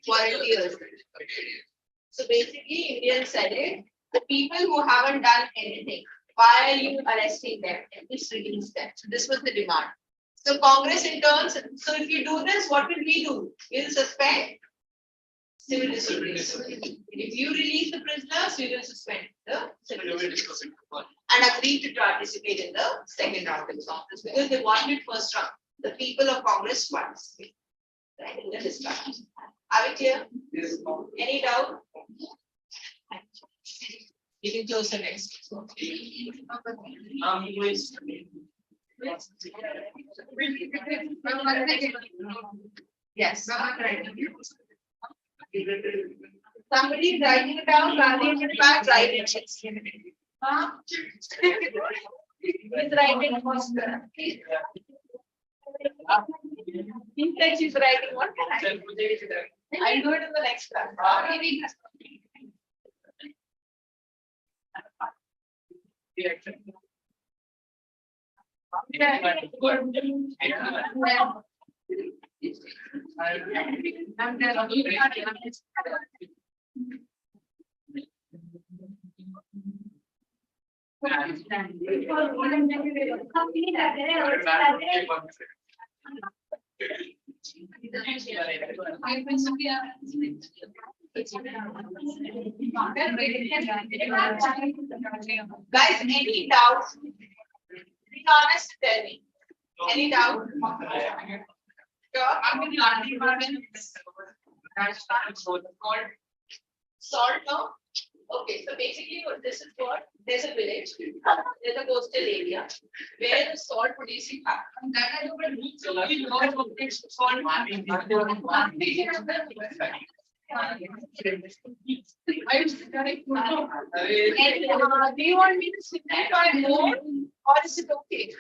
volunteers. So basically, Indians said it. The people who haven't done anything, why are you arresting them? Just release them. So this was the demand. So Congress in turn, so if you do this, what will we do? We'll suspend civil disobedience. If you release the prisoners, we will suspend the civil disobedience. And agree to participate in the second round of Congress because they wanted first round. The people of Congress participate. Right, in the discussion. Are we clear? Yes. Any doubt? You can close the next. Yes. Somebody is writing it down, Gandhi in fact write it. He's writing first. He said she's writing. What can I do? I'll do it in the next class. Guys, any doubts? Be honest, tell me. Any doubt? Sure. Salt, no? Okay, so basically what this is what there's a village, there's a coastal area where the salt producing happens. That I know, do you want me to simplify more or is it okay?